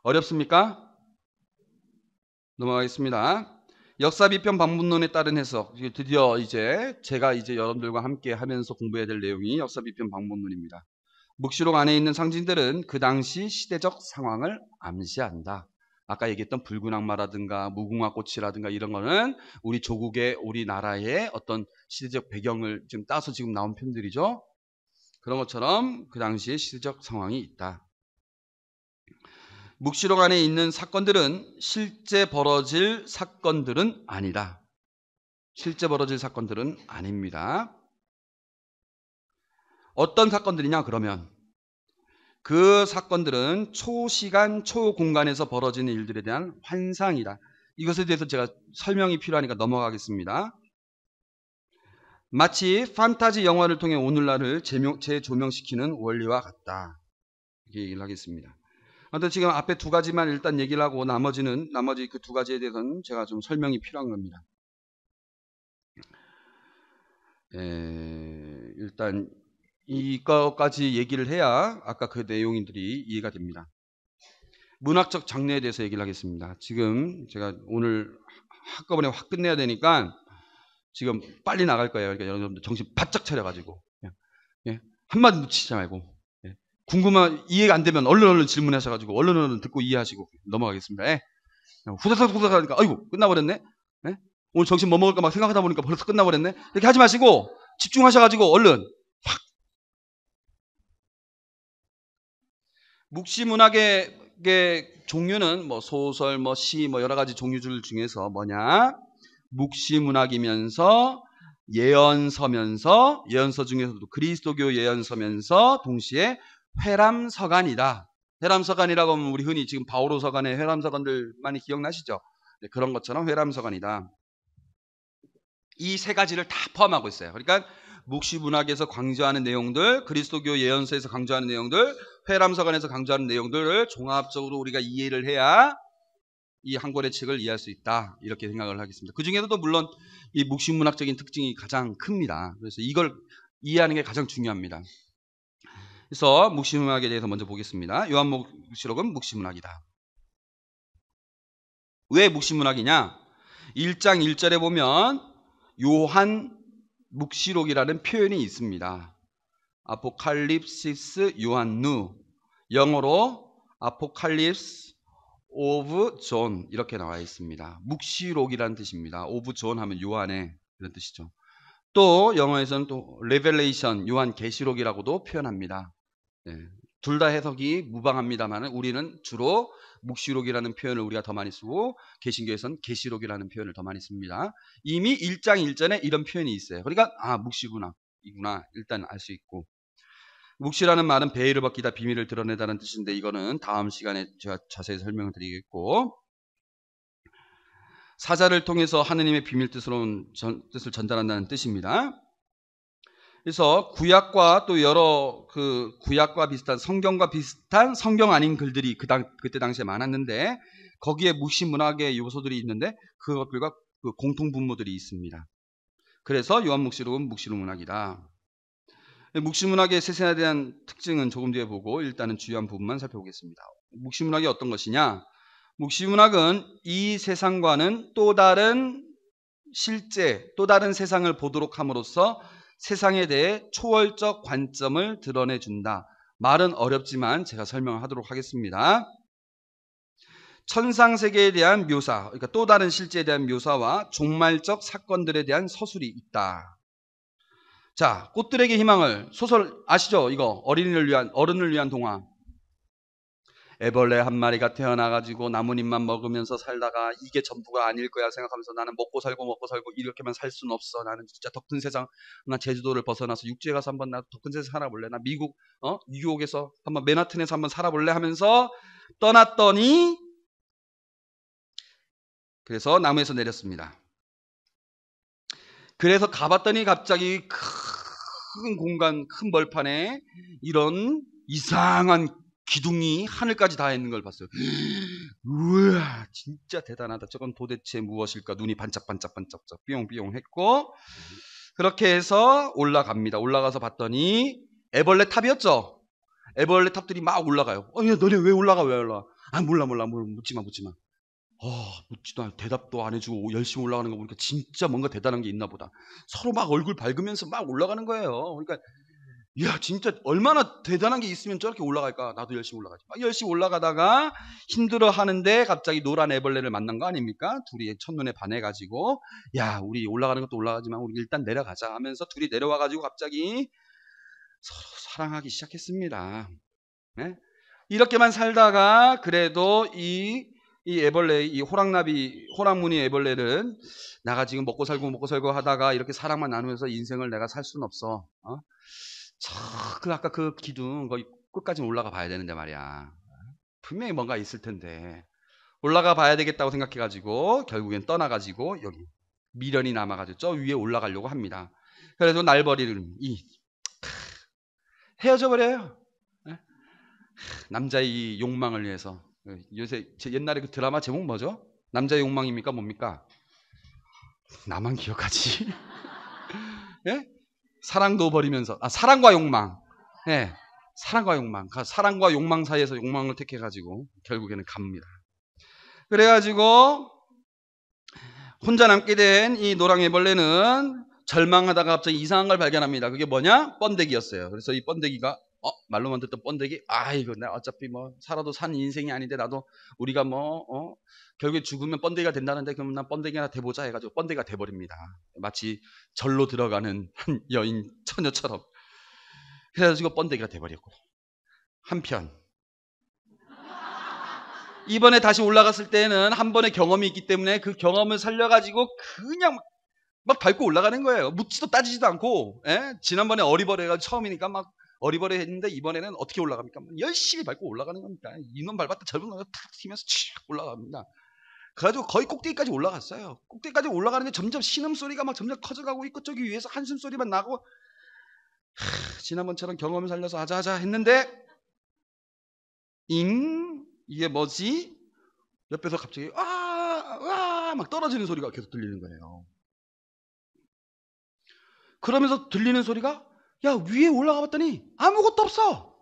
어렵습니까? 넘어가겠습니다. 역사 비평 방문론에 따른 해석. 드디어 이제 제가 여러분들과 함께 하면서 공부해야 될 내용이 역사 비평 방문론입니다. 묵시록 안에 있는 상징들은 그 당시 시대적 상황을 암시한다. 아까 얘기했던 붉은 악마라든가 무궁화 꽃이라든가 이런 거는 우리 조국의 우리나라의 어떤 시대적 배경을 지금 따서 지금 나온 편들이죠. 그런 것처럼 그 당시의 시대적 상황이 있다. 묵시록 안에 있는 사건들은 실제 벌어질 사건들은 아니다. 실제 벌어질 사건들은 아닙니다. 어떤 사건들이냐 그러면 그 사건들은 초시간 초공간에서 벌어지는 일들에 대한 환상이다. 이것에 대해서 제가 설명이 필요하니까 넘어가겠습니다. 마치 판타지 영화를 통해 오늘날을 재조명시키는 원리와 같다. 이렇게 얘기를 하겠습니다. 그런데 지금 앞에 두 가지만 일단 얘기를 하고 나머지 그 두 가지에 대해서는 제가 좀 설명이 필요한 겁니다. 일단 이것까지 얘기를 해야 아까 그 내용들이 이해가 됩니다. 문학적 장르에 대해서 얘기를 하겠습니다. 지금 제가 오늘 한꺼번에 확 끝내야 되니까 지금 빨리 나갈 거예요. 그러니까 여러분들 정신 바짝 차려가지고 한마디 놓치지 말고 궁금한 이해가 안 되면 얼른 질문하셔가지고 얼른 듣고 이해하시고 넘어가겠습니다. 후다닥 하니까 아이고 끝나버렸네. 오늘 정신 뭐 먹을까 막 생각하다 보니까 벌써 끝나버렸네. 이렇게 하지 마시고 집중하셔가지고 얼른 확. 묵시문학의 종류는 뭐 소설, 뭐 시, 뭐 여러 가지 종류들 중에서 뭐냐? 묵시문학이면서 예언서면서 예언서 중에서도 그리스도교 예언서면서 동시에 회람서간이다. 회람서간이라고 하면 우리 흔히 지금 바오로서간의 회람서간들 많이 기억나시죠? 네, 그런 것처럼 회람서간이다. 이 세 가지를 다 포함하고 있어요. 그러니까 묵시문학에서 강조하는 내용들, 그리스도교 예언서에서 강조하는 내용들, 회람서간에서 강조하는 내용들을 종합적으로 우리가 이해를 해야 이 한 권의 책을 이해할 수 있다. 이렇게 생각을 하겠습니다. 그 중에서도 물론 이 묵시문학적인 특징이 가장 큽니다. 그래서 이걸 이해하는 게 가장 중요합니다. 그래서 묵시문학에 대해서 먼저 보겠습니다. 요한묵시록은 묵시문학이다. 왜 묵시문학이냐? 1장 1절에 보면 요한 묵시록이라는 표현이 있습니다. 아포칼립시스 요한누, 영어로 아포칼립스 오브 존 이렇게 나와 있습니다. 묵시록이라는 뜻입니다. 오브 존 하면 요한의 그런 뜻이죠. 또 영어에서는 또 레벨레이션 요한 계시록이라고도 표현합니다. 둘 다 해석이 무방합니다만 우리는 주로 묵시록이라는 표현을 우리가 더 많이 쓰고 개신교에서는 계시록이라는 표현을 더 많이 씁니다. 이미 1장 1절에 이런 표현이 있어요. 그러니까 묵시구나 이구나 일단 알 수 있고, 묵시라는 말은 베일을 벗기다 비밀을 드러내다는 뜻인데 이거는 다음 시간에 제가 자세히 설명을 드리겠고, 사자를 통해서 하느님의 비밀 뜻을 전달한다는 뜻입니다. 그래서 구약과 또 여러 구약과 비슷한 성경과 비슷한 성경 아닌 글들이 그때 당시에 많았는데 거기에 묵시문학의 요소들이 있는데 그것들과 공통 분모들이 있습니다. 그래서 요한묵시록은 묵시문학이다. 묵시문학의 세세에 대한 특징은 조금 뒤에 보고 일단은 주요한 부분만 살펴보겠습니다. 묵시문학이 어떤 것이냐? 묵시문학은 이 세상과는 또 다른 실제, 또 다른 세상을 보도록 함으로써 세상에 대해 초월적 관점을 드러내준다. 말은 어렵지만 제가 설명을 하도록 하겠습니다. 천상세계에 대한 묘사, 그러니까 또 다른 실제에 대한 묘사와 종말적 사건들에 대한 서술이 있다. 자, 꽃들에게 희망을, 소설 아시죠? 이거 어른을 위한 동화. 애벌레 한 마리가 태어나가지고 나뭇잎만 먹으면서 살다가 이게 전부가 아닐 거야 생각하면서 나는 먹고 살고 이렇게만 살 수는 없어. 나는 진짜 더 큰 세상, 나 제주도를 벗어나서 육지에 가서 한번 나 더 큰 세상 살아볼래. 나 뉴욕에서 한번 맨하튼에서 한번 살아볼래 하면서 떠났더니 그래서 나무에서 내렸습니다. 그래서 가봤더니 갑자기 큰 공간, 큰 벌판에 이런 이상한 기둥이 하늘까지 닿아 있는 걸 봤어요. 우와, 진짜 대단하다. 저건 도대체 무엇일까? 눈이 반짝반짝 삐용삐용 했고, 그렇게 해서 올라갑니다. 올라가서 봤더니 애벌레 탑이었죠. 애벌레 탑들이 막 올라가요. 야, 너네 왜 올라가? 아, 몰라. 묻지 마. 묻지도 않고 대답도 안 해주고 열심히 올라가는 거 보니까 진짜 뭔가 대단한 게 있나 보다. 서로 막 얼굴 밝으면서 막 올라가는 거예요. 그러니까 이야, 진짜 얼마나 대단한 게 있으면 저렇게 올라갈까? 나도 열심히 올라가지. 막 열심히 올라가다가 힘들어 하는데 갑자기 노란 애벌레를 만난 거 아닙니까? 둘이 첫눈에 반해가지고, 야, 우리 올라가는 것도 올라가지만 우리 일단 내려가자 하면서 둘이 내려와가지고 갑자기 서로 사랑하기 시작했습니다. 네? 이렇게만 살다가 그래도 이 애벌레, 이 호랑무늬 애벌레는 내가 지금 먹고 살고 하다가 이렇게 사랑만 나누면서 인생을 내가 살 수는 없어. 아까 그 기둥 거기 끝까지 올라가 봐야 되는데 말이야. 분명히 뭔가 있을 텐데 올라가 봐야 되겠다고 생각해가지고 결국엔 떠나가지고 여기 미련이 남아가지고 저 위에 올라가려고 합니다. 그래도 날벌이는 헤어져 버려요. 남자의 이 욕망을 위해서. 요새 옛날에 그 드라마 제목 뭐죠? 남자의 욕망입니까? 뭡니까? 나만 기억하지? 예? 사랑도 버리면서 사랑과 욕망. 예. 사랑과 욕망 사이에서 욕망을 택해가지고 결국에는 갑니다. 그래가지고 혼자 남게 된 이 노랑애벌레는 절망하다가 갑자기 이상한 걸 발견합니다. 그게 뭐냐? 번데기였어요. 그래서 이 번데기가 말로만 듣던 번데기, 이거 내가 어차피 뭐 살아도 산 인생이 아닌데 나도 우리가 결국에 죽으면 번데기가 된다는데 그럼 난 번데기 하나 돼보자 해가지고 번데기가 돼버립니다. 마치 절로 들어가는 한 여인 처녀처럼. 그래가지고 번데기가 돼버렸고, 한편 이번에 다시 올라갔을 때는 한 번의 경험이 있기 때문에 그 경험을 살려가지고 그냥 막 밟고 올라가는 거예요. 묻지도 따지지도 않고. 지난번에 어리버리가 처음이니까 막 어리버리 했는데 이번에는 어떻게 올라갑니까? 열심히 밟고 올라가는 겁니다. 이놈 밟았다 젊은 놈이 탁 튀면서 칙 올라갑니다. 그래가지고 거의 꼭대기까지 올라갔어요. 꼭대기까지 올라가는데 점점 신음소리가 막 점점 커져가고 있고 저기 위에서 한숨소리만 나고 지난번처럼 경험을 살려서 하자 했는데 이게 뭐지? 옆에서 갑자기 막 떨어지는 소리가 계속 들리는 거예요. 그러면서 들리는 소리가 야, 위에 올라가 봤더니 아무것도 없어.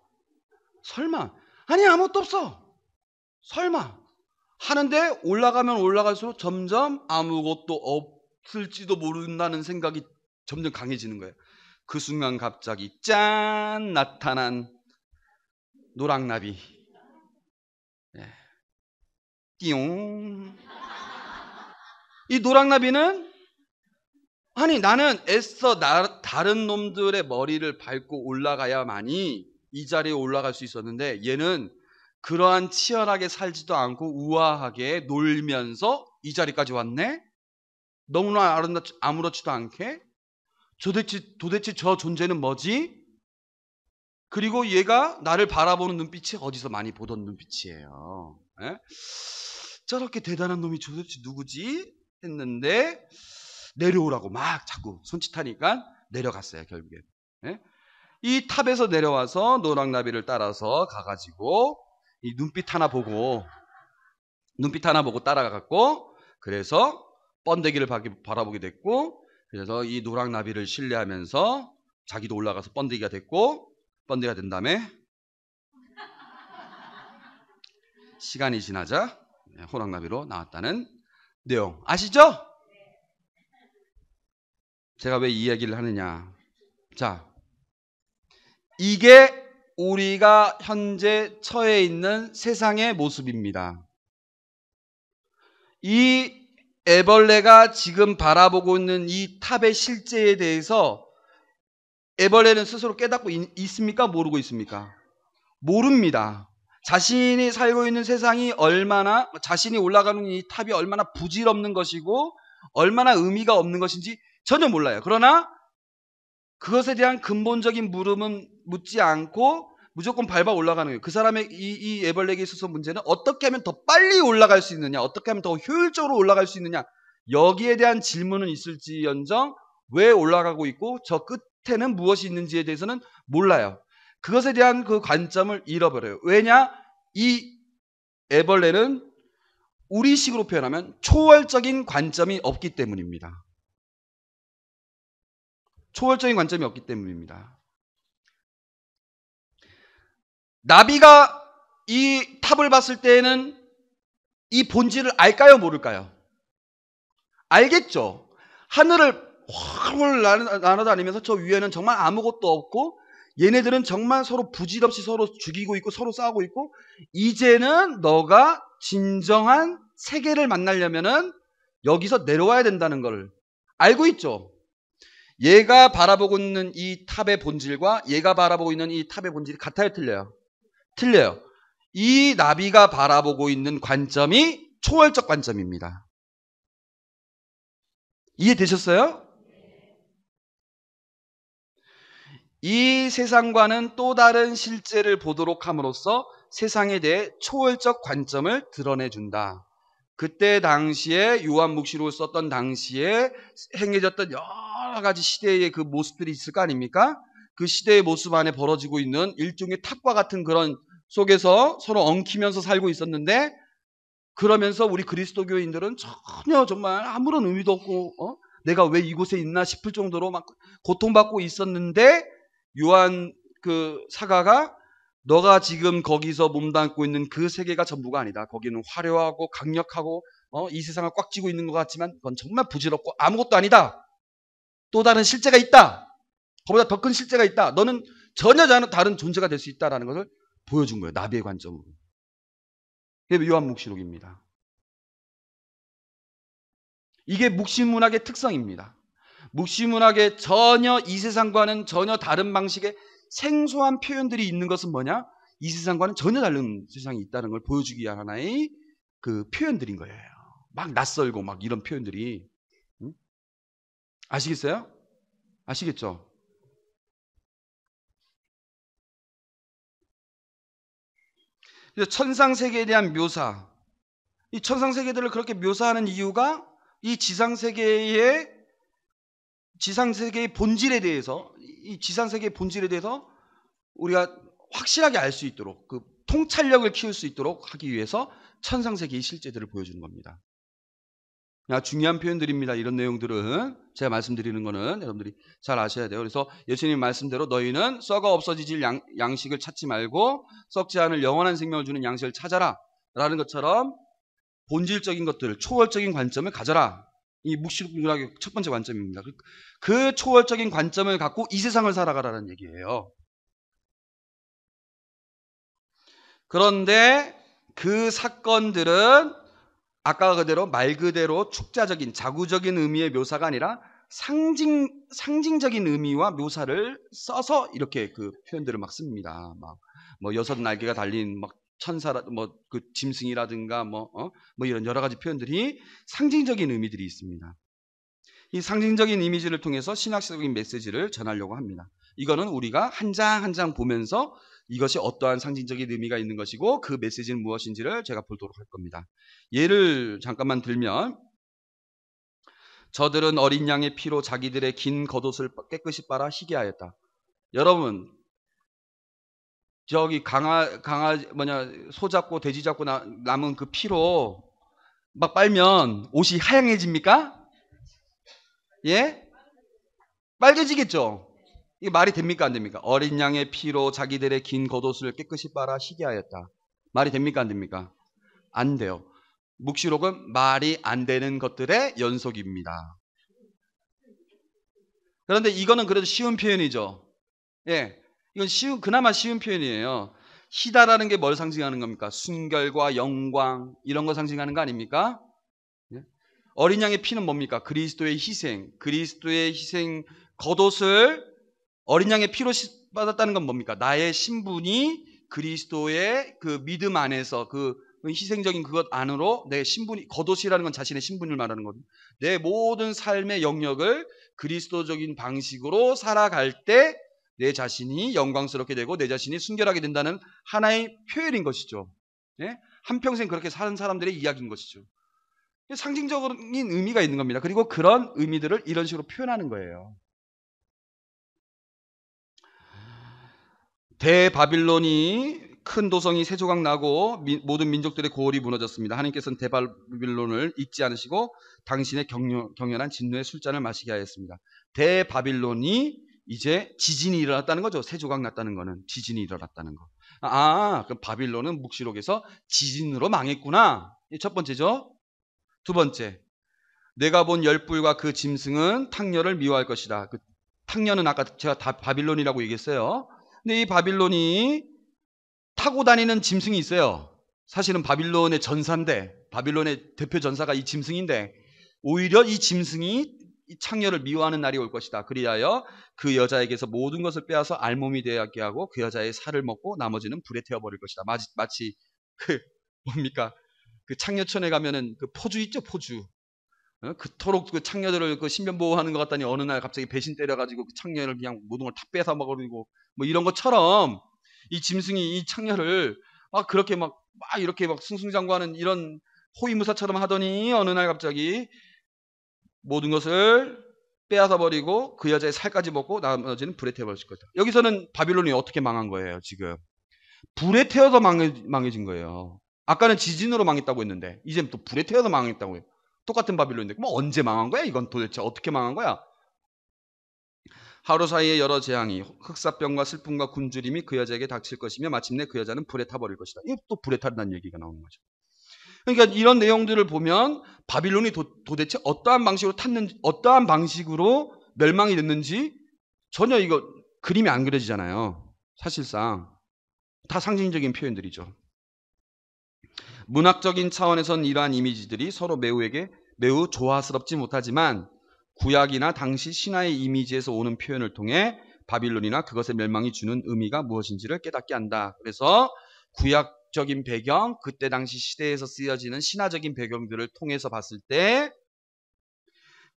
설마. 아니, 아무것도 없어. 설마. 하는데 올라가면 올라갈수록 점점 아무것도 없을지도 모른다는 생각이 점점 강해지는 거예요. 그 순간 갑자기 짠 나타난 노랑나비. 띠용. 이 노랑나비는 아니 나는 애써 다른 놈들의 머리를 밟고 올라가야만이 이 자리에 올라갈 수 있었는데 얘는 그러한 치열하게 살지도 않고 우아하게 놀면서 이 자리까지 왔네? 너무나 아무렇지도 않게? 도대체 저 존재는 뭐지? 그리고 얘가 나를 바라보는 눈빛이 어디서 많이 보던 눈빛이에요. 저렇게 대단한 놈이 도대체 누구지? 했는데 내려오라고 막 자꾸 손짓하니까 내려갔어요. 결국에. 이 탑에서 내려와서 노랑나비를 따라서 가가지고 이 눈빛 하나 보고 따라가갖고 그래서 번데기를 바라보게 됐고 그래서 이 노랑나비를 신뢰하면서 자기도 올라가서 번데기가 됐고 번데기가 된 다음에 시간이 지나자 호랑나비로 나왔다는 내용 아시죠? 제가 왜 이 이야기를 하느냐. 자, 이게 우리가 현재 처해 있는 세상의 모습입니다. 이 애벌레가 지금 바라보고 있는 이 탑의 실제에 대해서 애벌레는 스스로 깨닫고 있습니까? 모르고 있습니까? 모릅니다. 자신이 살고 있는 세상이 얼마나, 자신이 올라가는 이 탑이 얼마나 부질없는 것이고 얼마나 의미가 없는 것인지 전혀 몰라요. 그러나 그것에 대한 근본적인 물음은 묻지 않고 무조건 밟아 올라가는 거예요. 그 사람의 이 애벌레에게 있어서 문제는 어떻게 하면 더 빨리 올라갈 수 있느냐, 어떻게 하면 더 효율적으로 올라갈 수 있느냐, 여기에 대한 질문은 있을지언정 왜 올라가고 있고 저 끝에는 무엇이 있는지에 대해서는 몰라요. 그것에 대한 그 관점을 잃어버려요. 왜냐? 이 애벌레는 우리식으로 표현하면 초월적인 관점이 없기 때문입니다. 초월적인 관점이 없기 때문입니다. 나비가 이 탑을 봤을 때에는 이 본질을 알까요, 모를까요? 알겠죠. 하늘을 훨훨 날아다니면서 저 위에는 정말 아무것도 없고 얘네들은 정말 서로 부질없이 서로 죽이고 있고 서로 싸우고 있고, 이제는 너가 진정한 세계를 만나려면은 여기서 내려와야 된다는 걸 알고 있죠. 얘가 바라보고 있는 이 탑의 본질과 얘가 바라보고 있는 이 탑의 본질이 같아요, 틀려요? 틀려요. 이 나비가 바라보고 있는 관점이 초월적 관점입니다. 이해되셨어요? 이 세상과는 또 다른 실제를 보도록 함으로써 세상에 대해 초월적 관점을 드러내준다. 그때 당시에 요한 묵시록을 썼던 당시에 행해졌던 여러 가지 시대의 그 모습들이 있을 거 아닙니까? 그 시대의 모습 안에 벌어지고 있는 일종의 탑과 같은 그런 속에서 서로 엉키면서 살고 있었는데, 그러면서 우리 그리스도교인들은 전혀 정말 아무런 의미도 없고 내가 왜 이곳에 있나 싶을 정도로 막 고통받고 있었는데, 요한 그 사가가 너가 지금 거기서 몸담고 있는 그 세계가 전부가 아니다. 거기는 화려하고 강력하고 이 세상을 꽉 쥐고 있는 것 같지만 그건 정말 부질없고 아무것도 아니다. 또 다른 실제가 있다. 그보다 더 큰 실제가 있다. 너는 전혀 다른 존재가 될 수 있다라는 것을 보여준 거예요. 나비의 관점으로. 이게 요한 묵시록입니다. 이게 묵시문학의 특성입니다. 묵시문학에 전혀 이 세상과는 전혀 다른 방식의 생소한 표현들이 있는 것은 뭐냐? 이 세상과는 전혀 다른 세상이 있다는 걸 보여주기 위한 하나의 그 표현들인 거예요. 막 낯설고 막 이런 표현들이. 아시겠어요? 아시겠죠? 그래서 천상세계에 대한 묘사, 이 천상세계들을 그렇게 묘사하는 이유가 이 지상세계의 본질에 대해서, 이 지상세계의 본질에 대해서 우리가 확실하게 알 수 있도록, 그 통찰력을 키울 수 있도록 하기 위해서 천상세계의 실제들을 보여주는 겁니다. 중요한 표현들입니다. 이런 내용들은 제가 말씀드리는 거는 여러분들이 잘 아셔야 돼요. 그래서 예수님 말씀대로 너희는 썩어 없어지질 양식을 찾지 말고 썩지 않을 영원한 생명을 주는 양식을 찾아라 라는 것처럼 본질적인 것들, 초월적인 관점을 가져라. 이 묵시록의 첫 번째 관점입니다. 그 초월적인 관점을 갖고 이 세상을 살아가라는 얘기예요. 그런데 그 사건들은 아까 그대로 말 그대로 축자적인 자구적인 의미의 묘사가 아니라 상징적인 의미와 묘사를 써서 이렇게 그 표현들을 막 씁니다. 막 뭐 여섯 날개가 달린 막 천사라, 뭐 그 짐승이라든가 뭐 이런 여러 가지 표현들이 상징적인 의미들이 있습니다. 이 상징적인 이미지를 통해서 신학적인 메시지를 전하려고 합니다. 이거는 우리가 한 장 한 장 보면서 이것이 어떠한 상징적인 의미가 있는 것이고 그 메시지는 무엇인지를 제가 보도록 할 겁니다. 예를 잠깐만 들면, 저들은 어린 양의 피로 자기들의 긴 겉옷을 깨끗이 빨아 희게 하였다. 여러분, 저기 소 잡고 돼지 잡고 남은 그 피로 막 빨면 옷이 하양해집니까? 예? 빨개지겠죠? 이게 말이 됩니까 안 됩니까? 어린 양의 피로 자기들의 긴 겉옷을 깨끗이 빨아 희게 하였다. 말이 됩니까 안 됩니까? 안 돼요. 묵시록은 말이 안 되는 것들의 연속입니다. 그런데 이거는 그래도 쉬운 표현이죠. 예, 이건 그나마 쉬운 표현이에요. 희다라는 게 뭘 상징하는 겁니까? 순결과 영광 이런 거 상징하는 거 아닙니까? 예? 어린 양의 피는 뭡니까? 그리스도의 희생, 겉옷을 어린 양의 피로 받았다는 건 뭡니까? 나의 신분이 그리스도의 그 믿음 안에서 그 희생적인 그것 안으로 내 신분이, 겉옷이라는 건 자신의 신분을 말하는 거거든요. 내 모든 삶의 영역을 그리스도적인 방식으로 살아갈 때 내 자신이 영광스럽게 되고 내 자신이 순결하게 된다는 하나의 표현인 것이죠. 예? 한평생 그렇게 사는 사람들의 이야기인 것이죠. 상징적인 의미가 있는 겁니다. 그리고 그런 의미들을 이런 식으로 표현하는 거예요. 대바빌론이 큰 도성이 세 조각 나고 모든 민족들의 고을이 무너졌습니다. 하나님께서는 대바빌론을 잊지 않으시고 당신의 경연한 진노의 술잔을 마시게 하였습니다. 대바빌론이 이제 지진이 일어났다는 거죠. 세 조각 났다는 거는 지진이 일어났다는 거. 그럼 바빌론은 묵시록에서 지진으로 망했구나. 이 첫 번째죠. 두 번째, 내가 본 열불과 그 짐승은 탕녀를 미워할 것이다. 그 탕녀는 아까 제가 다 바빌론이라고 얘기했어요. 근데 이 바빌론이 타고 다니는 짐승이 있어요. 사실은 바빌론의 전사인데, 바빌론의 대표 전사가 이 짐승인데, 오히려 이 짐승이 이 창녀를 미워하는 날이 올 것이다. 그리하여 그 여자에게서 모든 것을 빼앗아 알몸이 되게 하고 그 여자의 살을 먹고 나머지는 불에 태워버릴 것이다. 마치 뭡니까? 그 창녀촌에 가면은 그 포주 있죠, 포주. 그토록 그 창녀들을 그 신변 보호하는 것 같다니 어느 날 갑자기 배신 때려가지고 그 창녀를 그냥 모든 걸 다 뺏어 먹어버리고 뭐 이런 것처럼 이 짐승이 이 창녀를 그렇게 이렇게 승승장구하는 이런 호위무사처럼 하더니 어느 날 갑자기 모든 것을 빼앗아 버리고 그 여자의 살까지 먹고 나머지는 불에 태워버릴 거다. 여기서는 바빌론이 어떻게 망한 거예요? 지금 불에 태워서 망해진 거예요. 아까는 지진으로 망했다고 했는데 이제는 또 불에 태워서 망했다고 해요. 똑같은 바빌론인데 뭐 언제 망한 거야? 이건 도대체 어떻게 망한 거야? 하루 사이에 여러 재앙이 흑사병과 슬픔과 굶주림이 그 여자에게 닥칠 것이며 마침내 그 여자는 불에 타버릴 것이다. 이게 또 불에 타는다는 얘기가 나오는 거죠. 그러니까 이런 내용들을 보면 바빌론이 도대체 어떠한 방식으로 탔는지, 어떠한 방식으로 멸망이 됐는지 전혀 이거 그림이 안 그려지잖아요. 사실상 다 상징적인 표현들이죠. 문학적인 차원에선 이러한 이미지들이 서로 매우 조화스럽지 못하지만 구약이나 당시 신화의 이미지에서 오는 표현을 통해 바빌론이나 그것의 멸망이 주는 의미가 무엇인지를 깨닫게 한다. 그래서 구약적인 배경, 그때 당시 시대에서 쓰여지는 신화적인 배경들을 통해서 봤을 때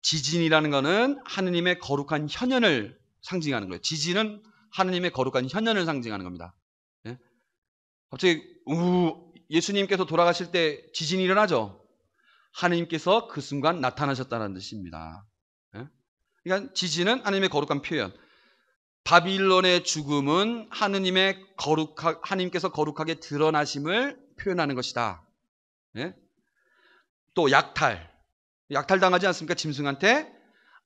지진이라는 것은 하느님의 거룩한 현현을 상징하는 거예요. 지진은 하느님의 거룩한 현현을 상징하는 겁니다. 예? 갑자기 예수님께서 돌아가실 때 지진이 일어나죠. 하느님께서 그 순간 나타나셨다는 뜻입니다. 예? 그러니까 지진은 하느님의 거룩한 표현. 바빌론의 죽음은 하느님께서 거룩하게 드러나심을 표현하는 것이다. 예? 또 약탈당하지 않습니까? 짐승한테.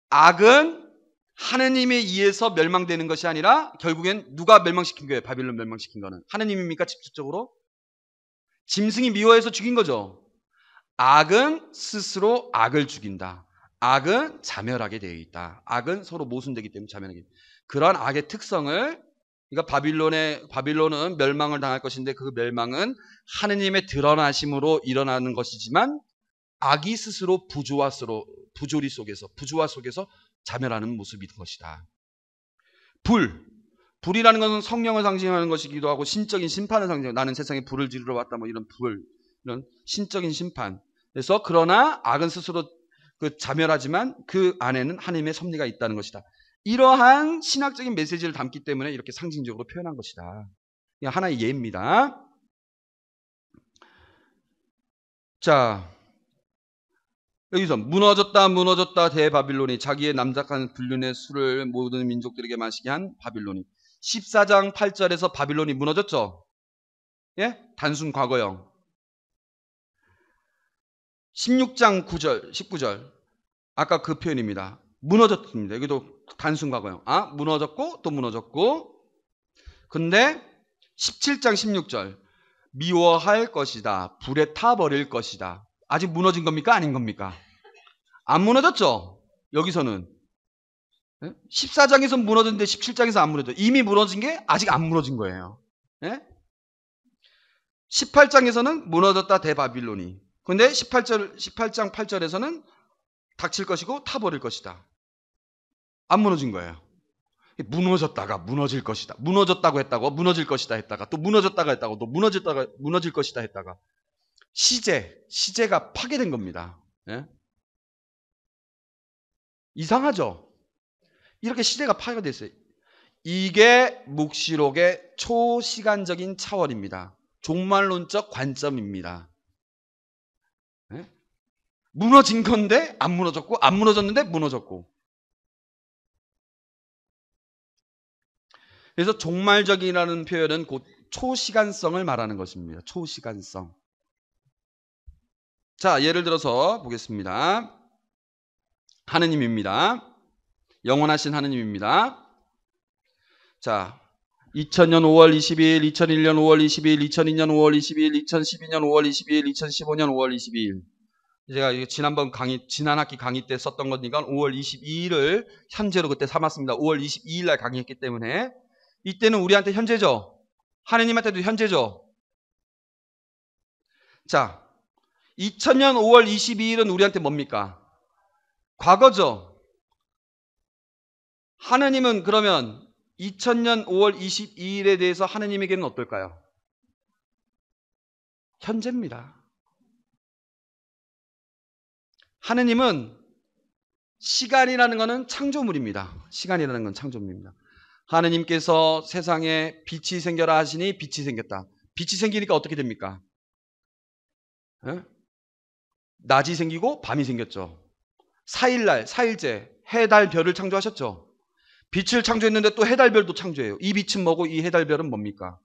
악은 하느님에 의해서 멸망되는 것이 아니라 결국엔 누가 멸망시킨 거예요? 바빌론 멸망시킨 거는 하느님입니까? 직접적으로? 짐승이 미워해서 죽인 거죠. 악은 스스로 악을 죽인다. 악은 자멸하게 되어 있다. 악은 서로 모순되기 때문에 자멸하게 되어 있다. 그러한 악의 특성을, 그러니까 바빌론은 멸망을 당할 것인데 그 멸망은 하느님의 드러나심으로 일어나는 것이지만 악이 스스로 부조화 속에서 자멸하는 모습인 것이다. 불이라는 것은 성령을 상징하는 것이기도 하고 신적인 심판을 상징하고, 나는 세상에 불을 지르러 왔다 뭐 이런 이런 신적인 심판. 그래서 그러나 악은 스스로 자멸하지만 그 안에는 하나님의 섭리가 있다는 것이다. 이러한 신학적인 메시지를 담기 때문에 이렇게 상징적으로 표현한 것이다. 하나의 예입니다. 자, 여기서 무너졌다 대바빌론이 자기의 남작한 불륜의 술을 모든 민족들에게 마시게 한 바빌론이. 14장 8절에서 바빌론이 무너졌죠. 예? 단순 과거형. 16장 9절, 19절. 아까 그 표현입니다. 무너졌습니다. 여기도 단순 과거형. 무너졌고 또 무너졌고. 근데 17장 16절. 미워할 것이다. 불에 타버릴 것이다. 아직 무너진 겁니까? 아닌 겁니까? 안 무너졌죠? 여기서는. 14장에서 무너졌는데 17장에서 안 무너져. 이미 무너진 게 아직 안 무너진 거예요. 18장에서는 무너졌다 대바빌론이. 근데 18장 8절에서는 닥칠 것이고 타버릴 것이다. 안 무너진 거예요. 무너졌다가 무너질 것이다. 무너졌다고 했다고 무너질 것이다 했다가 또 무너졌다가 했다고 또 무너질 것이다 했다가 시제가 파괴된 겁니다. 이상하죠? 이렇게 시대가 파괴됐어요. 이게 묵시록의 초시간적인 차원입니다. 종말론적 관점입니다. 무너진 건데 안 무너졌고, 안 무너졌는데 무너졌고. 그래서 종말적이라는 표현은 곧 초시간성을 말하는 것입니다. 초시간성. 자, 예를 들어서 보겠습니다. 하느님입니다. 영원하신 하느님입니다. 자, 2000년 5월 20일, 2001년 5월 20일, 2002년 5월 20일, 2012년 5월 20일, 2015년 5월 22일. 제가 지난 학기 강의 때 썼던 거니까 5월 22일을 현재로 그때 삼았습니다. 5월 22일 날 강의했기 때문에 이때는 우리한테 현재죠. 하느님한테도 현재죠. 자, 2000년 5월 22일은 우리한테 뭡니까? 과거죠. 하느님은 그러면 2000년 5월 22일에 대해서 하느님에게는 어떨까요? 현재입니다. 하느님은 시간이라는 것은 창조물입니다. 시간이라는 건 창조물입니다. 하느님께서 세상에 빛이 생겨라 하시니 빛이 생겼다. 빛이 생기니까 어떻게 됩니까? 에? 낮이 생기고 밤이 생겼죠. 4일날, 4일째 해, 달, 별을 창조하셨죠. 빛을 창조했는데 또 해, 달, 별도 창조해요. 이 빛은 뭐고 이 해, 달, 별은 뭡니까?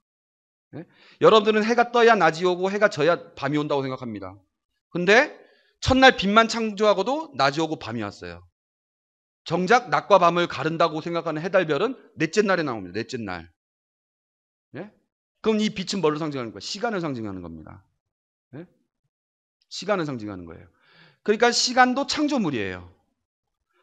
예? 여러분들은 해가 떠야 낮이 오고 해가 져야 밤이 온다고 생각합니다. 근데 첫날 빛만 창조하고도 낮이 오고 밤이 왔어요. 정작 낮과 밤을 가른다고 생각하는 해, 달, 별은 넷째 날에 나옵니다. 넷째 날. 예? 그럼 이 빛은 뭐를 상징하는 거예요? 시간을 상징하는 겁니다. 예? 시간을 상징하는 거예요. 그러니까 시간도 창조물이에요.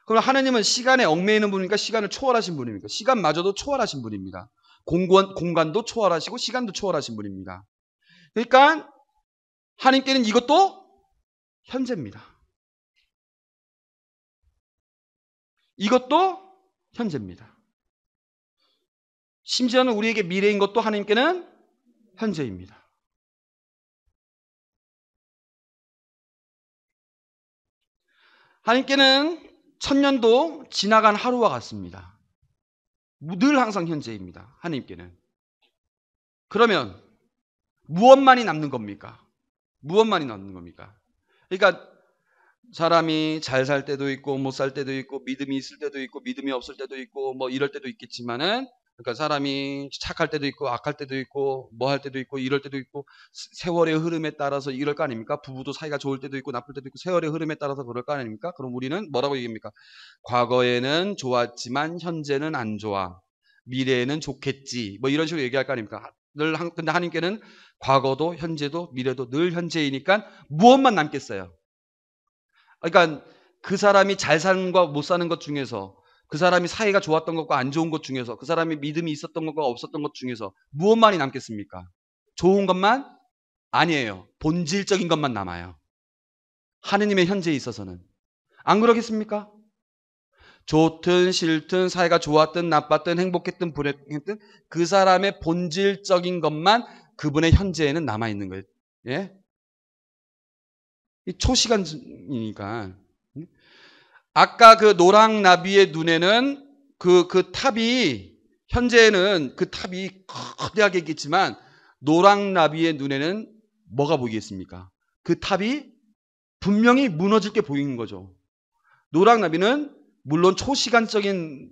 그럼 하느님은 시간에 얽매이는 분이니까 시간을 초월하신 분입니까? 시간마저도 초월하신 분입니다. 공간도 초월하시고 시간도 초월하신 분입니다. 그러니까 하느님께는 이것도 현재입니다. 이것도 현재입니다. 심지어는 우리에게 미래인 것도 하느님께는 현재입니다. 하느님께는 천년도 지나간 하루와 같습니다. 늘 항상 현재입니다. 하느님께는. 그러면 무엇만이 남는 겁니까? 무엇만이 남는 겁니까? 그러니까 사람이 잘 살 때도 있고 못 살 때도 있고 믿음이 있을 때도 있고 믿음이 없을 때도 있고 뭐 이럴 때도 있겠지만은 그러니까 사람이 착할 때도 있고 악할 때도 있고 뭐 할 때도 있고 이럴 때도 있고 세월의 흐름에 따라서 이럴 거 아닙니까? 부부도 사이가 좋을 때도 있고 나쁠 때도 있고 세월의 흐름에 따라서 그럴 거 아닙니까? 그럼 우리는 뭐라고 얘기합니까? 과거에는 좋았지만 현재는 안 좋아. 미래에는 좋겠지. 뭐 이런 식으로 얘기할 거 아닙니까? 근데 하나님께는 과거도 현재도 미래도 늘 현재이니까 무엇만 남겠어요? 그러니까 그 사람이 잘 사는 것과 못 사는 것 중에서 그 사람이 사이가 좋았던 것과 안 좋은 것 중에서 그 사람이 믿음이 있었던 것과 없었던 것 중에서 무엇만이 남겠습니까? 좋은 것만? 아니에요. 본질적인 것만 남아요. 하느님의 현재에 있어서는. 안 그러겠습니까? 좋든 싫든 사이가 좋았든 나빴든 행복했든 불행했든 그 사람의 본질적인 것만 그분의 현재에는 남아있는 거예요. 예? 초시간이니까. 아까 그 노랑나비의 눈에는 그 탑이 현재는 그 탑이 거대하게 있겠지만 노랑나비의 눈에는 뭐가 보이겠습니까? 그 탑이 분명히 무너질 게 보이는 거죠. 노랑나비는 물론 초시간적인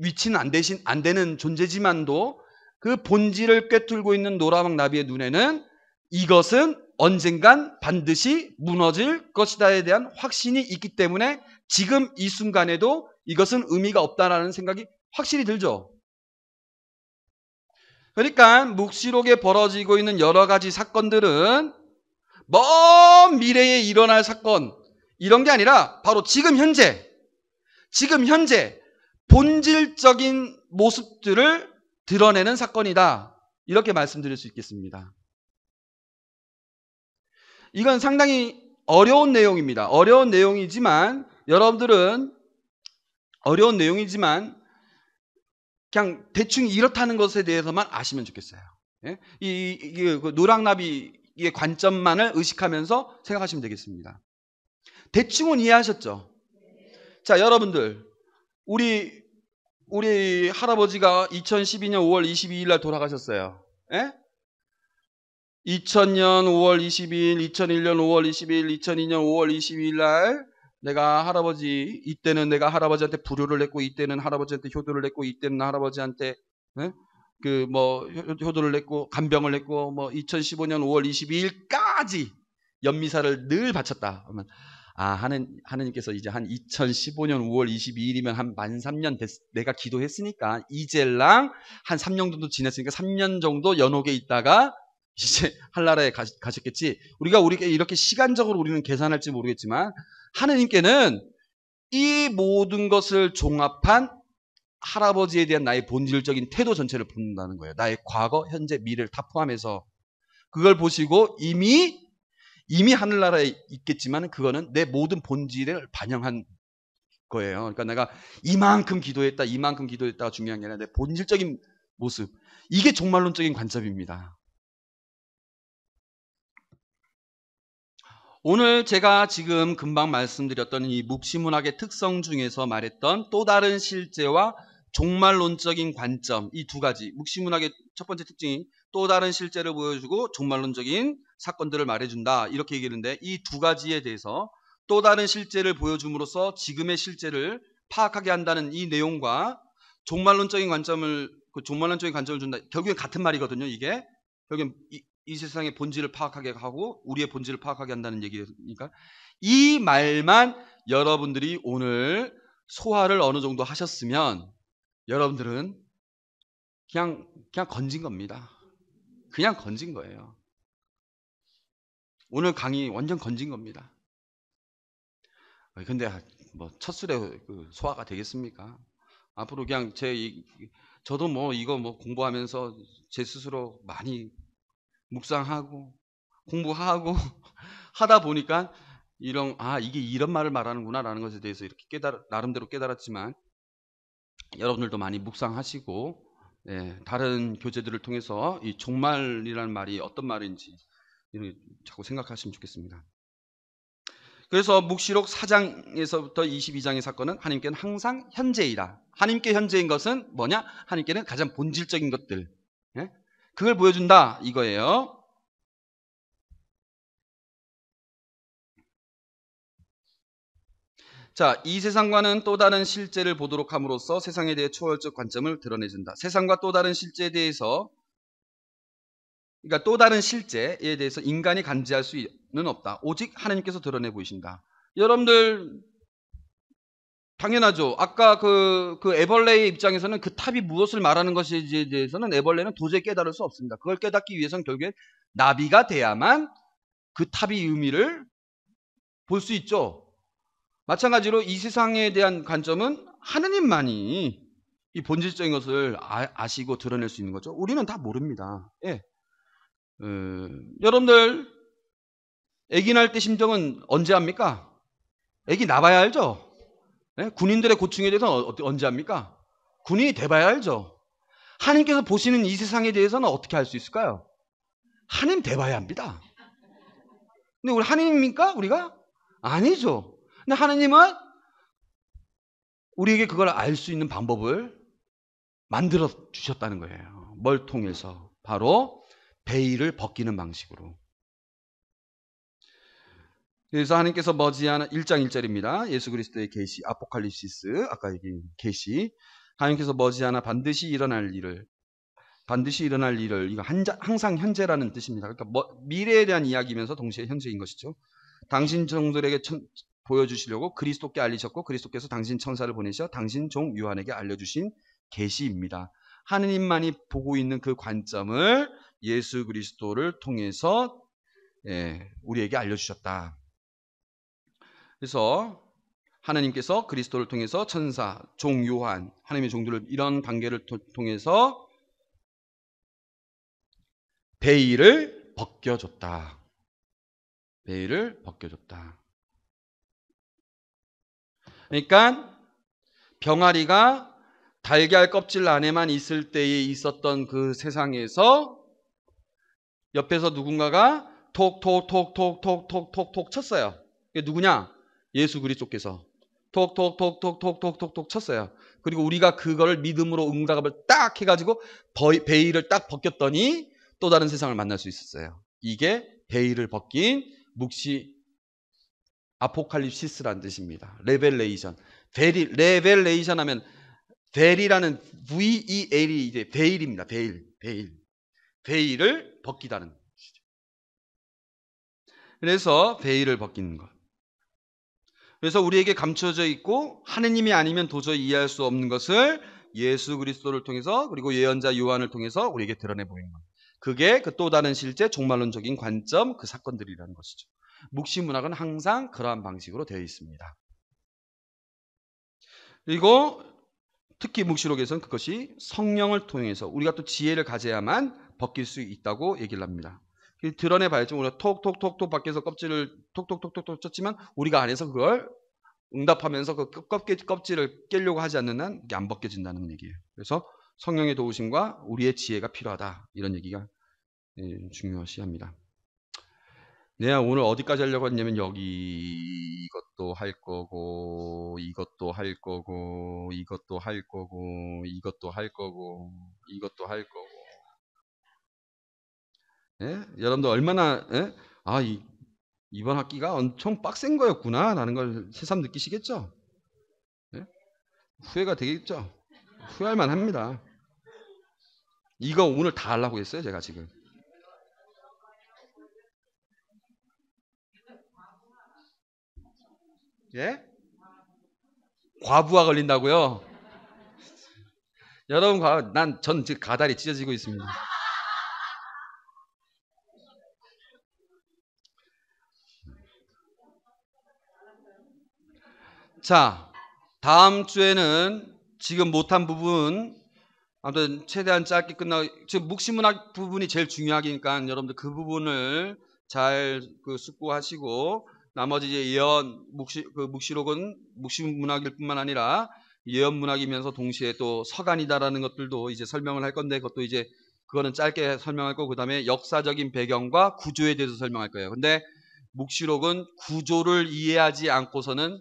위치는 안 되는 존재지만도 그 본질을 꿰뚫고 있는 노랑나비의 눈에는 이것은 언젠간 반드시 무너질 것이다에 대한 확신이 있기 때문에 지금 이 순간에도 이것은 의미가 없다라는 생각이 확실히 들죠. 그러니까 묵시록에 벌어지고 있는 여러 가지 사건들은 먼 미래에 일어날 사건 이런 게 아니라 바로 지금 현재 본질적인 모습들을 드러내는 사건이다. 이렇게 말씀드릴 수 있겠습니다. 이건 상당히 어려운 내용입니다. 어려운 내용이지만 그냥 대충 이렇다는 것에 대해서만 아시면 좋겠어요. 예? 그 노랑나비의 관점만을 의식하면서 생각하시면 되겠습니다. 대충은 이해하셨죠? 자, 여러분들 우리 할아버지가 2012년 5월 22일 날 돌아가셨어요. 예? 2000년 5월 20일, 2001년 5월 20일, 2002년 5월 22일 날 이때는 내가 할아버지한테 불효를 했고 이때는 할아버지한테 효도를 했고 이때는 할아버지한테 효도를 했고 간병을 했고 2015년 5월 22일까지 연미사를 늘 바쳤다. 그러면 하느님께서 이제 한 2015년 5월 22일이면 한 만 3년 내가 기도했으니까 이젤랑 한 3년 정도 지냈으니까 3년 정도 연옥에 있다가 이제 한나라에 가셨겠지. 우리가 이렇게 시간적으로 우리는 계산할지 모르겠지만 하느님께는 이 모든 것을 종합한 할아버지에 대한 나의 본질적인 태도 전체를 본다는 거예요. 나의 과거, 현재, 미래를 다 포함해서 그걸 보시고 이미 하늘나라에 있겠지만 그거는 내 모든 본질을 반영한 거예요. 그러니까 내가 이만큼 기도했다가 중요한 게 아니라 내 본질적인 모습. 이게 종말론적인 관점입니다. 오늘 제가 지금 금방 말씀드렸던 이 묵시문학의 특성 중에서 말했던 또 다른 실제와 종말론적인 관점, 이 두 가지. 묵시문학의 첫 번째 특징이 또 다른 실제를 보여주고 종말론적인 사건들을 말해준다. 이렇게 얘기했는데 이 두 가지에 대해서 또 다른 실제를 보여줌으로써 지금의 실제를 파악하게 한다는 이 내용과 종말론적인 관점을 준다. 결국엔 같은 말이거든요. 이게 결국엔 이 세상의 본질을 파악하게 하고 우리의 본질을 파악하게 한다는 얘기니까 이 말만 여러분들이 오늘 소화를 어느 정도 하셨으면 여러분들은 그냥 건진 겁니다. 그냥 건진 거예요. 오늘 강의 완전 건진 겁니다. 근데 뭐 첫 술에 소화가 되겠습니까? 앞으로 그냥 저도 뭐 이거 뭐 공부하면서 제 스스로 많이 묵상하고 공부하고 하다 보니까 이게 이런 말을 말하는구나 라는 것에 대해서 이렇게 나름대로 깨달았지만 여러분들도 많이 묵상하시고 다른 교재들을 통해서 이 종말이라는 말이 어떤 말인지 자꾸 생각하시면 좋겠습니다. 그래서 묵시록 4장에서부터 22장의 사건은 하나님께는 항상 현재이다. 하나님께 현재인 것은 뭐냐? 하나님께는 가장 본질적인 것들. 그걸 보여준다 이거예요. 자, 이 세상과는 또 다른 실제를 보도록 함으로써 세상에 대해 초월적 관점을 드러내준다. 세상과 또 다른 실제에 대해서 그러니까 또 다른 실제에 대해서 인간이 감지할 수는 없다. 오직 하나님께서 드러내 보이신다. 여러분들 당연하죠. 아까 그 애벌레의 입장에서는 그 탑이 무엇을 말하는 것인지에 대해서는 애벌레는 도저히 깨달을 수 없습니다. 그걸 깨닫기 위해서는 결국에 나비가 돼야만 그 탑의 의미를 볼 수 있죠. 마찬가지로 이 세상에 대한 관점은 하느님만이 이 본질적인 것을 아시고 드러낼 수 있는 거죠. 우리는 다 모릅니다. 여러분들 아기 낳을 때 심정은 언제 합니까? 아기 낳아야 알죠. 군인들의 고충에 대해서는 언제 합니까? 군인이 돼봐야 알죠. 하나님께서 보시는 이 세상에 대해서는 어떻게 할 수 있을까요? 하나님 돼봐야 합니다. 근데 우리 하나님입니까? 우리가? 아니죠. 근데 하나님은 우리에게 그걸 알 수 있는 방법을 만들어 주셨다는 거예요. 뭘 통해서? 바로 베일을 벗기는 방식으로. 그래서 하나님께서 머지않아 1장 1절입니다. 예수 그리스도의 계시, 아포칼립시스, 아까 얘기한 계시. 하나님께서 머지않아 반드시 일어날 일을 이거 항상 현재라는 뜻입니다. 그러니까 미래에 대한 이야기면서 동시에 현재인 것이죠. 당신 종들에게 보여주시려고 그리스도께 알리셨고 그리스도께서 당신 천사를 보내셔 당신 종 요한에게 알려주신 계시입니다. 하느님만이 보고 있는 그 관점을 예수 그리스도를 통해서 우리에게 알려주셨다. 그래서 하나님께서 그리스도를 통해서 천사, 종 요한, 하나님의 종들을 이런 단계를 통해서 베일을 벗겨줬다. 베일을 벗겨줬다. 그러니까 병아리가 달걀 껍질 안에만 있을 때에 있었던 그 세상에서 옆에서 누군가가 톡톡톡톡톡톡톡톡 쳤어요. 그게 누구냐? 예수 그리스도께서 톡톡톡톡톡톡톡 쳤어요. 그리고 우리가 그거를 믿음으로 응답을 딱 해가지고 베일을 딱 벗겼더니 또 다른 세상을 만날 수 있었어요. 이게 베일을 벗긴 묵시 아포칼립시스라는 뜻입니다. 레벨레이션. 레벨레이션 하면 벨이라는 VEL이 이제 베일입니다. 베일을 벗기다는 뜻이죠. 그래서 베일을 벗기는 것. 그래서 우리에게 감춰져 있고 하느님이 아니면 도저히 이해할 수 없는 것을 예수 그리스도를 통해서 그리고 예언자 요한을 통해서 우리에게 드러내 보이는 것. 그게 그 또 다른 실제 종말론적인 관점 그 사건들이라는 것이죠. 묵시문학은 항상 그러한 방식으로 되어 있습니다. 그리고 특히 묵시록에서는 그것이 성령을 통해서 우리가 또 지혜를 가져야만 벗길 수 있다고 얘기를 합니다. 드러내 봐야죠. 우리가 톡톡톡톡 밖에서 껍질을 톡톡톡톡 쳤지만 우리가 안에서 그걸 응답하면서 그 껍질을 깨려고 하지 않는 한 이게 안 벗겨진다는 얘기예요. 그래서 성령의 도우심과 우리의 지혜가 필요하다. 이런 얘기가 중요시합니다. 내가 오늘 어디까지 하려고 했냐면 여기 이것도 할 거고 이것도 할 거고 이것도 할 거고 이것도 할 거고 이것도 할 거고 예? 여러분들 얼마나 예? 이번 학기가 엄청 빡센 거였구나 라는 걸 새삼 느끼시겠죠? 예? 후회가 되겠죠? 후회할 만합니다. 이거 오늘 다 하려고 했어요 제가 지금. 예? 과부하 걸린다고요? 여러분, 전 지금 가다리 찢어지고 있습니다. 자, 다음 주에는 지금 못한 부분, 아무튼 최대한 짧게 지금 묵시문학 부분이 제일 중요하니까 여러분들 그 부분을 잘 숙고하시고, 나머지 이제 예언, 묵시록은 묵시문학일 뿐만 아니라 예언문학이면서 동시에 또 서간이다라는 것들도 이제 설명을 할 건데, 그것도 이제 그거는 짧게 설명할 거고, 그 다음에 역사적인 배경과 구조에 대해서 설명할 거예요. 근데 묵시록은 구조를 이해하지 않고서는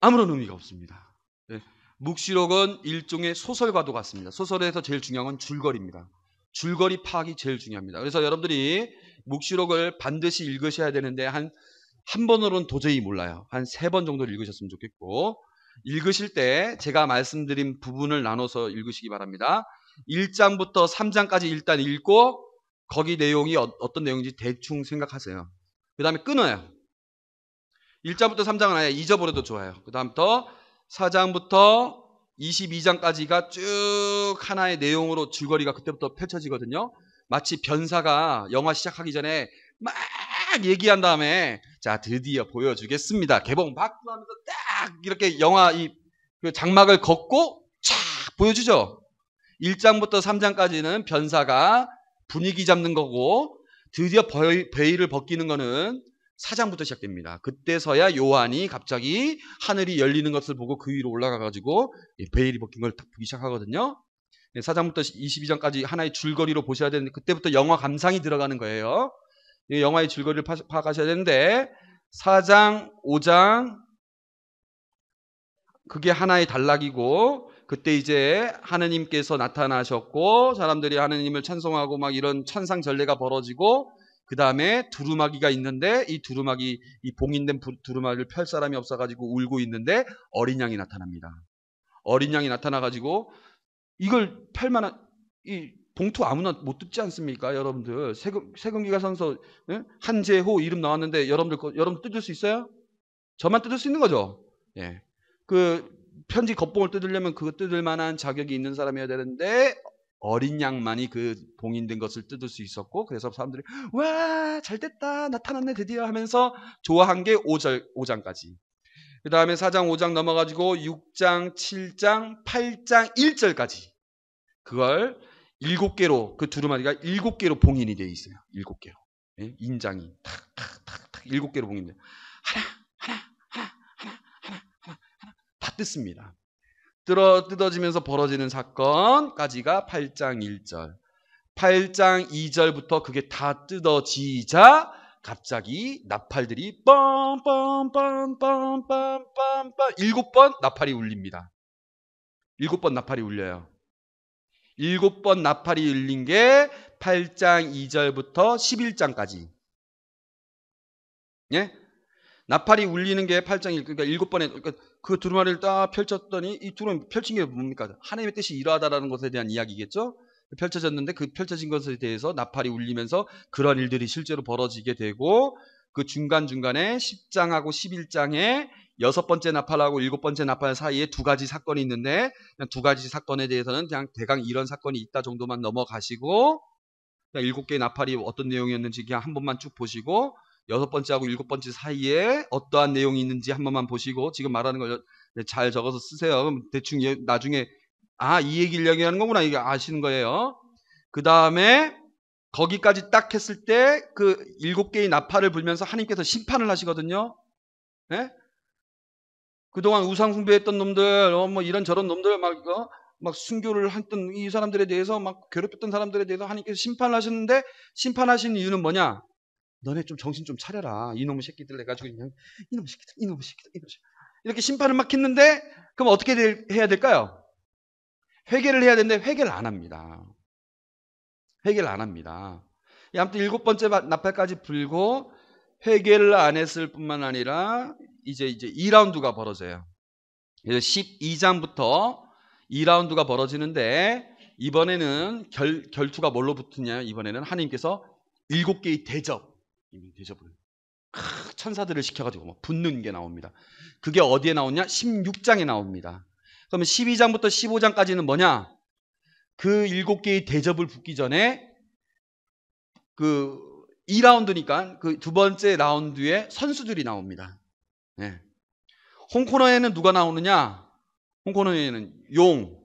아무런 의미가 없습니다. 네. 묵시록은 일종의 소설과도 같습니다. 소설에서 제일 중요한 건 줄거리입니다. 줄거리 파악이 제일 중요합니다. 그래서 여러분들이 묵시록을 반드시 읽으셔야 되는데 한 번으로는 도저히 몰라요. 한 3번 정도를 읽으셨으면 좋겠고, 읽으실 때 제가 말씀드린 부분을 나눠서 읽으시기 바랍니다. 1장부터 3장까지 일단 읽고 거기 내용이 어떤 내용인지 대충 생각하세요. 그 다음에 끊어요. 1장부터 3장은 아예 잊어버려도 좋아요. 그 다음부터 4장부터 22장까지가 쭉 하나의 내용으로 줄거리가 그때부터 펼쳐지거든요. 마치 변사가 영화 시작하기 전에 막 얘기한 다음에 자 드디어 보여주겠습니다. 개봉 박수 하면서 딱 이렇게 영화 그 장막을 걷고 쫙 보여주죠. 1장부터 3장까지는 변사가 분위기 잡는 거고 드디어 베일을 벗기는 거는 4장부터 시작됩니다. 그때서야 요한이 갑자기 하늘이 열리는 것을 보고 그 위로 올라가가지고 베일이 벗긴 걸 딱 보기 시작하거든요. 4장부터 22장까지 하나의 줄거리로 보셔야 되는데 그때부터 영화 감상이 들어가는 거예요. 영화의 줄거리를 파악하셔야 되는데 4장, 5장 그게 하나의 단락이고 그때 이제 하느님께서 나타나셨고 사람들이 하느님을 찬송하고 막 이런 천상전례가 벌어지고 그 다음에 두루마기가 있는데 이 두루마기 이 봉인된 두루마기를 펼 사람이 없어가지고 울고 있는데 어린 양이 나타납니다. 어린 양이 나타나가지고 이걸 펼 만한 이 봉투 아무나 못 뜯지 않습니까? 여러분들 세금기가선서 한재호 이름 나왔는데 여러분 뜯을 수 있어요? 저만 뜯을 수 있는 거죠. 예. 그 편지 겉봉을 뜯으려면 그거 뜯을 만한 자격이 있는 사람이어야 되는데 어린 양만이 그 봉인된 것을 뜯을 수 있었고 그래서 사람들이 와 잘됐다 나타났네 드디어 하면서 좋아한 게 5장까지. 그 다음에 4장 5장 넘어가지고 6장 7장 8장 1절까지 그걸 7개로 그 두루마리가 7개로 봉인이 되어 있어요. 7개로. 예? 인장이 탁탁탁탁 7개로 봉인돼. 하나 다 뜯습니다. 뜯어지면서 벌어지는 사건까지가 8장 1절. 8장 2절부터 그게 다 뜯어지자 갑자기 나팔들이 빰빰빰빰빰빰빰 7번 나팔이 울립니다. 7번 나팔이 울려요. 7번 나팔이 울린 게 8장 2절부터 11장까지. 예? 나팔이 울리는 게 8장 1, 그러니까 7번에, 그러니까 그 두루마리를 딱 펼쳤더니 이 두루마리 펼친 게 뭡니까? 하나님의 뜻이 이러하다라는 것에 대한 이야기겠죠? 펼쳐졌는데 그 펼쳐진 것에 대해서 나팔이 울리면서 그런 일들이 실제로 벌어지게 되고 그 중간중간에 10장하고 11장에 6번째 나팔하고 7번째 나팔 사이에 두 가지 사건이 있는데 그냥 두 가지 사건에 대해서는 그냥 대강 이런 사건이 있다 정도만 넘어가시고 그냥 7개의 나팔이 어떤 내용이었는지 그냥 한 번만 쭉 보시고 6번째하고 7번째 사이에 어떠한 내용이 있는지 한 번만 보시고 지금 말하는 걸 잘 적어서 쓰세요. 그럼 대충 나중에 이 얘기를 얘기하는 거구나 이게 아시는 거예요. 그 다음에 거기까지 딱 했을 때 그 7개의 나팔을 불면서 하나님께서 심판을 하시거든요. 네? 그동안 우상 숭배했던 놈들, 뭐 이런 저런 놈들 막 순교를 했던 이 사람들에 대해서 막 괴롭혔던 사람들에 대해서 하나님께서 심판을 하셨는데 심판하신 이유는 뭐냐? 너네 좀 정신 좀 차려라. 이놈의 새끼들 해가지고 그냥 이놈의 새끼들. 이렇게 심판을 막 했는데 그럼 어떻게 해야 될까요? 회개를 해야 되는데 회개를 안 합니다. 회개를 안 합니다. 아무튼 7번째 나팔까지 불고 회개를 안 했을 뿐만 아니라 이제 2라운드가 벌어져요. 그래서 12장부터 2라운드가 벌어지는데 이번에는 결투가 뭘로 붙느냐? 이번에는 하나님께서 7개의 대접을 천사들을 시켜가지고 막 붙는 게 나옵니다. 그게 어디에 나오냐? 16장에 나옵니다. 그러면 12장부터 15장까지는 뭐냐? 그 7개의 대접을 붙기 전에 그 2라운드니까 그 두 번째 라운드에 선수들이 나옵니다. 네. 홍코너에는 누가 나오느냐? 홍코너에는 용,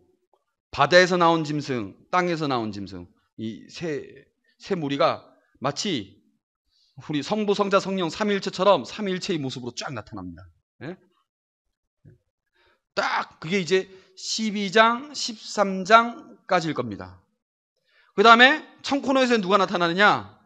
바다에서 나온 짐승, 땅에서 나온 짐승, 이 세 무리가 마치 우리 성부, 성자, 성령 삼위일체처럼 삼위일체의 모습으로 쫙 나타납니다. 네? 딱 그게 이제 12장, 13장까지일 겁니다. 그 다음에 청코너에서는 누가 나타나느냐?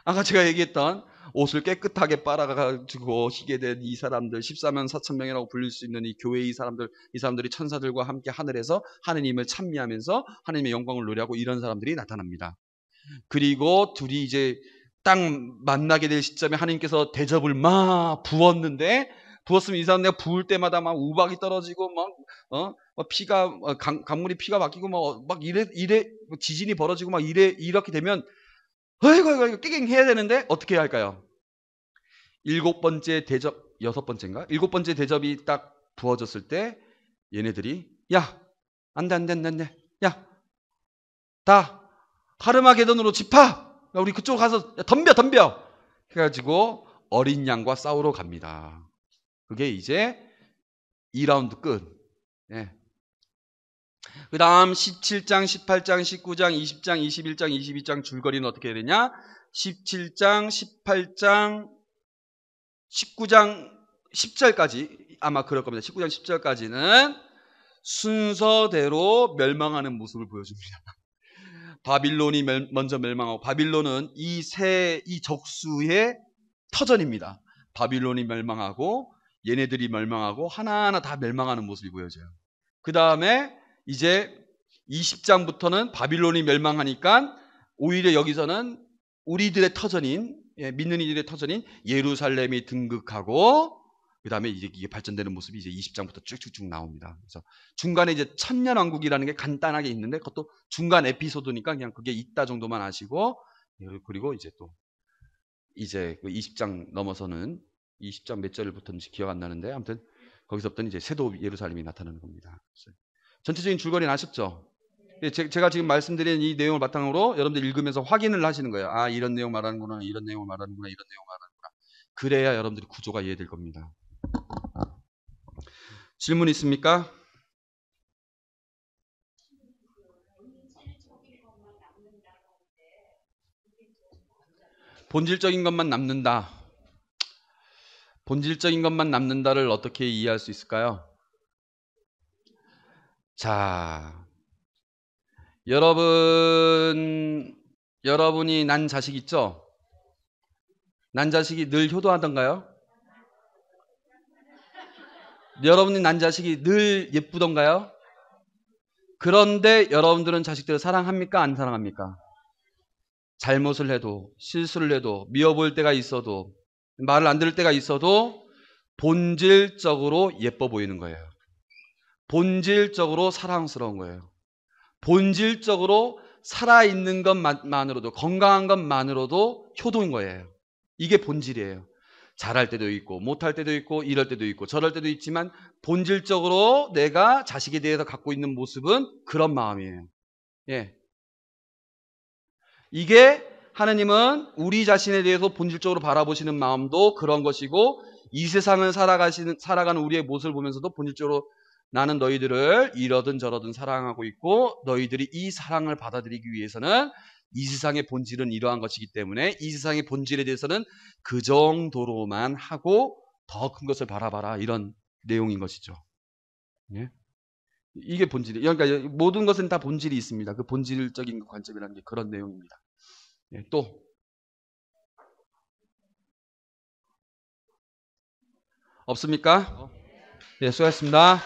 아까 제가 얘기했던 옷을 깨끗하게 빨아가지고 희게 된 이 사람들 14만 4천 명이라고 불릴 수 있는 이 교회의 이 사람들이 천사들과 함께 하늘에서 하느님을 찬미하면서 하느님의 영광을 노래하고 이런 사람들이 나타납니다. 그리고 둘이 이제 딱 만나게 될 시점에 하나님께서 대접을 막 부었는데 부었으면 이 사람 내가 부을 때마다 막 우박이 떨어지고 피가 강물이 피가 바뀌고 막 이래 지진이 벌어지고 막 이렇게 되면 이거 깨갱 해야 되는데 어떻게 해야 할까요? 7번째 대접 6번째인가? 7번째 대접이 딱 부어졌을 때 얘네들이 야 안돼 야 다 하르마게돈으로 집합 야, 우리 그쪽 가서 야, 덤벼 해가지고 어린 양과 싸우러 갑니다. 그게 이제 2라운드 끝. 네. 그 다음 17장, 18장, 19장, 20장, 21장, 22장 줄거리는 어떻게 해야 되냐? 17장, 18장, 19장, 10절까지 아마 그럴 겁니다. 19장, 10절까지는 순서대로 멸망하는 모습을 보여줍니다. 바빌론이 먼저 멸망하고 바빌론은 이 적수의 터전입니다. 바빌론이 멸망하고 얘네들이 멸망하고 하나하나 다 멸망하는 모습이 보여져요. 그 다음에 이제 20장부터는 바빌론이 멸망하니까 오히려 여기서는 우리들의 터전인 믿는 이들의 터전인 예루살렘이 등극하고 그 다음에 이게 발전되는 모습이 이제 20장부터 쭉쭉쭉 나옵니다. 그래서 중간에 이제 천년왕국이라는 게 간단하게 있는데 그것도 중간 에피소드니까 그냥 그게 있다 정도만 아시고 그리고 이제 또 이제 그 20장 넘어서는 20장 몇 절부터인지 기억 안 나는데 아무튼 거기서부터는 이제 새도 예루살렘이 나타나는 겁니다. 전체적인 줄거리는 아셨죠? 제가 지금 말씀드린 이 내용을 바탕으로 여러분들 읽으면서 확인을 하시는 거예요. 아 이런 내용 말하는구나 이런 내용을 말하는구나 이런 내용 말하는구나. 그래야 여러분들이 구조가 이해될 겁니다. 질문 있습니까? 본질적인 것만 남는다. 본질적인 것만 남는다를 어떻게 이해할 수 있을까요? 자, 여러분이 난 자식 있죠? 난 자식이 늘 효도하던가요? 여러분이 난 자식이 늘 예쁘던가요? 그런데 여러분들은 자식들을 사랑합니까? 안 사랑합니까? 잘못을 해도 실수를 해도 미워보일 때가 있어도 말을 안 들을 때가 있어도 본질적으로 예뻐 보이는 거예요. 본질적으로 사랑스러운 거예요. 본질적으로 살아있는 것만으로도 건강한 것만으로도 효도인 거예요. 이게 본질이에요. 잘할 때도 있고 못할 때도 있고 이럴 때도 있고 저럴 때도 있지만 본질적으로 내가 자식에 대해서 갖고 있는 모습은 그런 마음이에요. 예. 이게 하느님은 우리 자신에 대해서 본질적으로 바라보시는 마음도 그런 것이고 이 세상을 살아가는 우리의 모습을 보면서도 본질적으로 나는 너희들을 이러든 저러든 사랑하고 있고 너희들이 이 사랑을 받아들이기 위해서는 이 세상의 본질은 이러한 것이기 때문에 이 세상의 본질에 대해서는 그 정도로만 하고 더 큰 것을 바라봐라 이런 내용인 것이죠. 예? 이게 본질이 그러니까 모든 것은 다 본질이 있습니다. 그 본질적인 관점이라는 게 그런 내용입니다. 예, 또 없습니까? 예, 수고하셨습니다.